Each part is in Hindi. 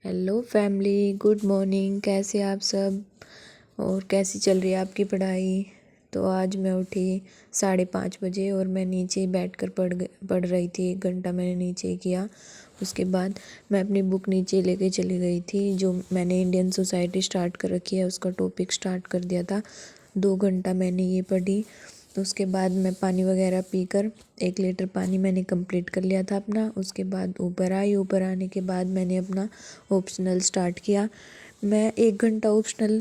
Hello family, good morning. कैसे आप सब और कैसी चल रही है आपकी पढ़ाई? तो आज मैं उठी 5:30 बजे और मैं नीचे ही बैठकर पढ़ रही थी। 1 घंटा मैंने नीचे ही किया। उसके बाद मैं अपनी बुक नीचे लेके चली गई थी। जो मैंने इंडियन सोसाइटी स्टार्ट कर रखी है उसका टॉपिक स्टार्ट कर दिया था। 2 घंटा मैंने ये पढ़ी। तो उसके बाद मैं पानी वगैरह पीकर 1 लीटर पानी मैंने कंप्लीट कर लिया था अपना। उसके बाद ऊपर आई। ऊपर आने के बाद मैंने अपना ऑप्शनल स्टार्ट किया। मैं 1 घंटा ऑप्शनल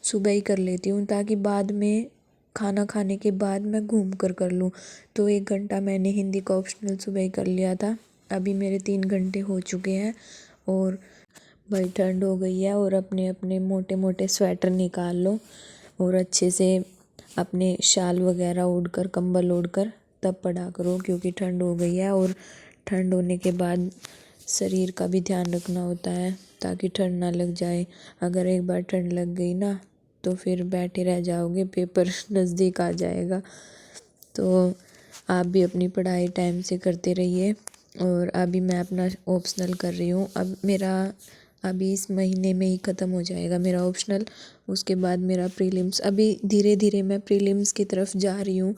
सुबह ही कर लेती हूँ ताकि बाद में खाना खाने के बाद मैं घूम कर लूँ। तो 1 घंटा मैंने हिंदी का ऑप्शनल सुबह ही कर लिया था। अभी मेरे 3 घंटे हो चुके हैं और भाई ठंड हो गई है। और अपने अपने मोटे मोटे स्वेटर निकाल लो और अच्छे से अपने शाल वगैरह ओढ़कर, कंबल ओढ़कर तब पढ़ा करो, क्योंकि ठंड हो गई है। और ठंड होने के बाद शरीर का भी ध्यान रखना होता है ताकि ठंड ना लग जाए। अगर एक बार ठंड लग गई ना तो फिर बैठे रह जाओगे, पेपर नज़दीक आ जाएगा। तो आप भी अपनी पढ़ाई टाइम से करते रहिए। और अभी मैं अपना ऑप्शनल कर रही हूँ। अब मेरा अभी इस महीने में ही ख़त्म हो जाएगा मेरा ऑप्शनल। उसके बाद मेरा प्रीलिम्स। अभी धीरे धीरे मैं प्रीलिम्स की तरफ जा रही हूँ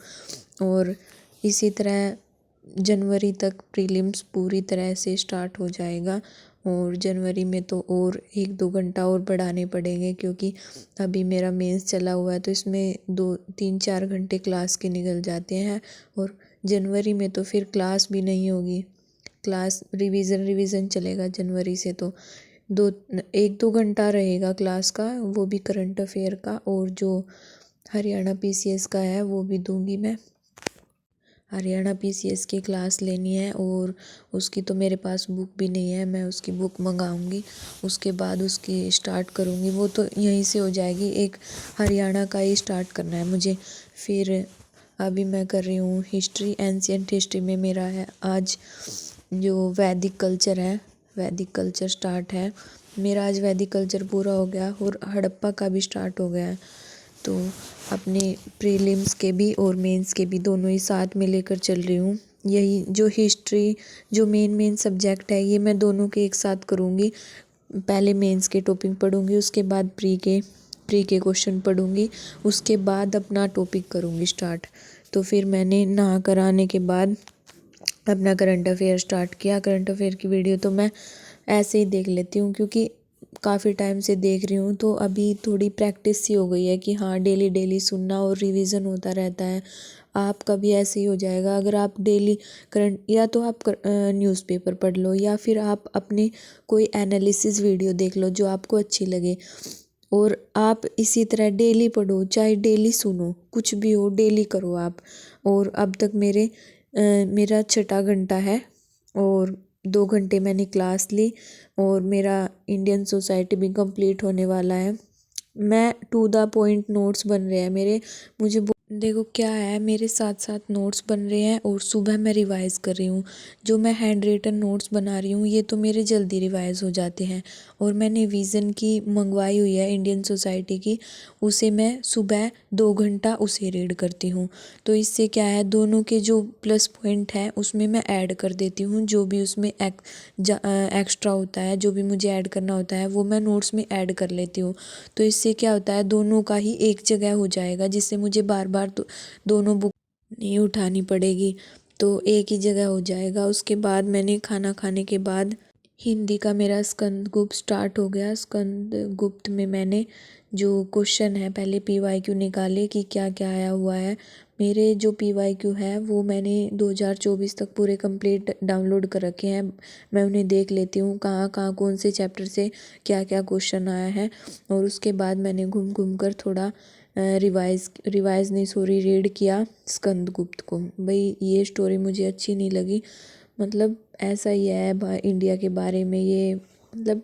और इसी तरह जनवरी तक प्रीलिम्स पूरी तरह से स्टार्ट हो जाएगा। और जनवरी में तो और 1-2 घंटा और बढ़ाने पड़ेंगे, क्योंकि अभी मेरा मेंस चला हुआ है तो इसमें 2-3-4 घंटे क्लास के निकल जाते हैं। और जनवरी में तो फिर क्लास भी नहीं होगी। क्लास रिवीजन चलेगा जनवरी से। तो 1-2 घंटा रहेगा क्लास का, वो भी करंट अफेयर का। और जो हरियाणा पीसीएस का है वो भी दूंगी मैं। हरियाणा पीसीएस की क्लास लेनी है और उसकी तो मेरे पास बुक भी नहीं है। मैं उसकी बुक मंगाऊंगी, उसके बाद उसकी स्टार्ट करूंगी। वो तो यहीं से हो जाएगी। एक हरियाणा का ही स्टार्ट करना है मुझे। फिर अभी मैं कर रही हूँ हिस्ट्री। एंशियंट हिस्ट्री में मेरा है आज जो वैदिक कल्चर है, वैदिक कल्चर स्टार्ट है मेरा। आज वैदिक कल्चर पूरा हो गया और हड़प्पा का भी स्टार्ट हो गया है। तो अपने प्रीलिम्स के भी और मेंस के भी दोनों ही साथ में लेकर चल रही हूँ। यही जो हिस्ट्री, जो मेन सब्जेक्ट है, ये मैं दोनों के एक साथ करूँगी। पहले मेंस के टॉपिक पढ़ूँगी, उसके बाद प्री के क्वेश्चन पढ़ूँगी, उसके बाद अपना टॉपिक करूँगी स्टार्ट। तो फिर मैंने नहा कर आने के बाद अपना करंट अफेयर स्टार्ट किया। करंट अफेयर की वीडियो तो मैं ऐसे ही देख लेती हूँ, क्योंकि काफ़ी टाइम से देख रही हूँ तो अभी थोड़ी प्रैक्टिस सी हो गई है कि हाँ डेली डेली सुनना और रिवीजन होता रहता है। आपका भी ऐसे ही हो जाएगा अगर आप डेली करंट, या तो आप न्यूज़पेपर पढ़ लो या फिर आप अपने कोई एनालिसिस वीडियो देख लो जो आपको अच्छी लगे। और आप इसी तरह डेली पढ़ो, चाहे डेली सुनो, कुछ भी हो डेली करो आप। और अब तक मेरा 6ठा घंटा है और 2 घंटे मैंने क्लास ली और मेरा इंडियन सोसाइटी भी कंप्लीट होने वाला है। मैं टू द पॉइंट नोट्स बन रहे हैं मेरे। देखो क्या है, मेरे साथ साथ नोट्स बन रहे हैं और सुबह मैं रिवाइज कर रही हूँ। जो मैं हैंड रिटन नोट्स बना रही हूँ ये तो मेरे जल्दी रिवाइज हो जाते हैं। और मैंने विज़न की मंगवाई हुई है इंडियन सोसाइटी की, उसे मैं सुबह 2 घंटा उसे रीड करती हूँ। तो इससे क्या है, दोनों के जो प्लस पॉइंट हैं उसमें मैं ऐड कर देती हूँ। जो भी उसमें एक्स्ट्रा होता है, जो भी मुझे ऐड करना होता है वो मैं नोट्स में ऐड कर लेती हूँ। तो इससे क्या होता है, दोनों का ही एक जगह हो जाएगा, जिससे मुझे बार बार दोनों बुक नहीं उठानी पड़ेगी। तो एक ही जगह हो जाएगा। उसके बाद मैंने खाना खाने के बाद हिंदी का मेरा स्कंद गुप्त स्टार्ट हो गया। स्कंद गुप्त में मैंने जो क्वेश्चन है पहले पीवाईक्यू निकाले कि क्या क्या आया हुआ है। मेरे जो पीवाईक्यू है वो मैंने 2024 तक पूरे कंप्लीट डाउनलोड कर रखे हैं। मैं उन्हें देख लेती हूँ कहाँ कहाँ कौन से चैप्टर से क्या क्या क्वेश्चन आया है। और उसके बाद मैंने घूम घूम कर थोड़ा रिवाइज नहीं, सॉरी, रीड किया स्कंद गुप्त को। भाई ये स्टोरी मुझे अच्छी नहीं लगी। मतलब ऐसा ही है इंडिया के बारे में, ये मतलब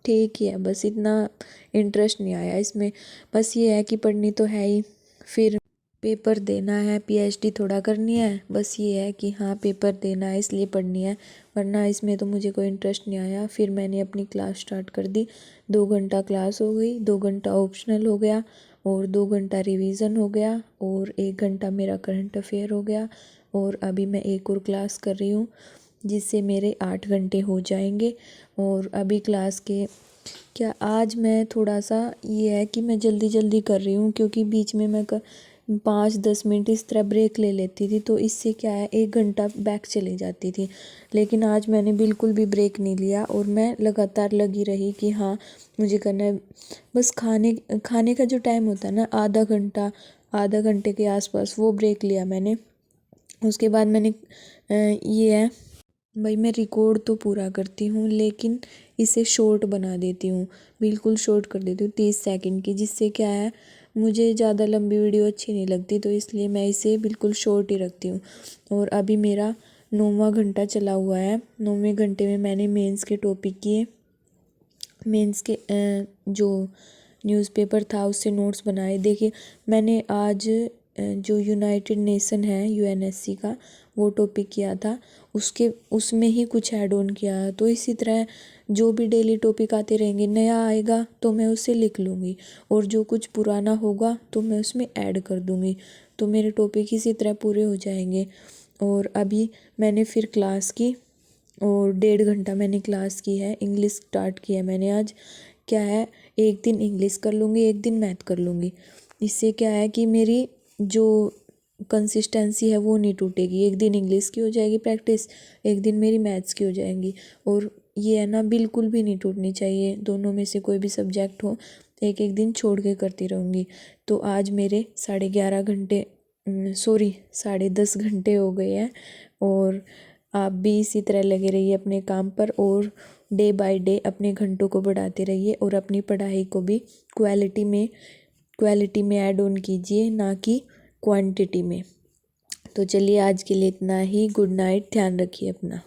ठीक ही है, बस इतना इंटरेस्ट नहीं आया इसमें। बस ये है कि पढ़नी तो है ही, फिर पेपर देना है, पीएचडी थोड़ा करनी है। बस ये है कि हाँ पेपर देना है इसलिए पढ़नी है, वरना इसमें तो मुझे कोई इंटरेस्ट नहीं आया। फिर मैंने अपनी क्लास स्टार्ट कर दी। 2 घंटा क्लास हो गई, 2 घंटा ऑप्शनल हो गया और 2 घंटा रिवीजन हो गया और 1 घंटा मेरा करंट अफेयर हो गया। और अभी मैं एक और क्लास कर रही हूँ जिससे मेरे 8 घंटे हो जाएंगे। और अभी क्लास के क्या आज मैं थोड़ा सा ये है कि मैं जल्दी जल्दी कर रही हूँ, क्योंकि बीच में मैं 5-10 मिनट इस तरह ब्रेक ले लेती थी, तो इससे क्या है 1 घंटा बैक चली जाती थी। लेकिन आज मैंने बिल्कुल भी ब्रेक नहीं लिया और मैं लगातार लगी रही कि हाँ मुझे करना है। बस खाने खाने का जो टाइम होता है ना, आधा घंटे के आसपास वो ब्रेक लिया मैंने। उसके बाद मैंने ये है भाई, मैं रिकॉर्ड तो पूरा करती हूँ लेकिन इसे शॉर्ट बना देती हूँ, बिल्कुल शॉर्ट कर देती हूँ 30 सेकंड की, जिससे क्या है मुझे ज़्यादा लंबी वीडियो अच्छी नहीं लगती, तो इसलिए मैं इसे बिल्कुल शॉर्ट ही रखती हूँ। और अभी मेरा 9वां घंटा चला हुआ है। 9वें घंटे में मैंने मेंस के टॉपिक किए, मेंस के जो न्यूज़पेपर था उससे नोट्स बनाए। देखिए मैंने आज जो यूनाइटेड नेशन है यूएनएससी का वो टॉपिक किया था, उसमें ही कुछ ऐड ऑन किया। तो इसी तरह जो भी डेली टॉपिक आते रहेंगे, नया आएगा तो मैं उसे लिख लूँगी और जो कुछ पुराना होगा तो मैं उसमें ऐड कर दूँगी, तो मेरे टॉपिक इसी तरह पूरे हो जाएंगे। और अभी मैंने फिर क्लास की और 1.5 घंटा मैंने क्लास की है। इंग्लिश स्टार्ट किया मैंने आज। क्या है, एक दिन इंग्लिश कर लूँगी, एक दिन मैथ कर लूँगी। इससे क्या है कि मेरी जो कंसिस्टेंसी है वो नहीं टूटेगी। एक दिन इंग्लिश की हो जाएगी प्रैक्टिस, एक दिन मेरी मैथ्स की हो जाएंगी। और ये है ना, बिल्कुल भी नहीं टूटनी चाहिए, दोनों में से कोई भी सब्जेक्ट हो, एक एक दिन छोड़ के करती रहूँगी। तो आज मेरे 11:30 घंटे, सॉरी 10:30 घंटे हो गए हैं। और आप भी इसी तरह लगे रहिए अपने काम पर और डे बाय डे अपने घंटों को बढ़ाते रहिए और अपनी पढ़ाई को भी क्वालिटी में ऐड ऑन कीजिए, ना कि क्वांटिटी में। तो चलिए आज के लिए इतना ही। गुड नाइट, ध्यान रखिए अपना।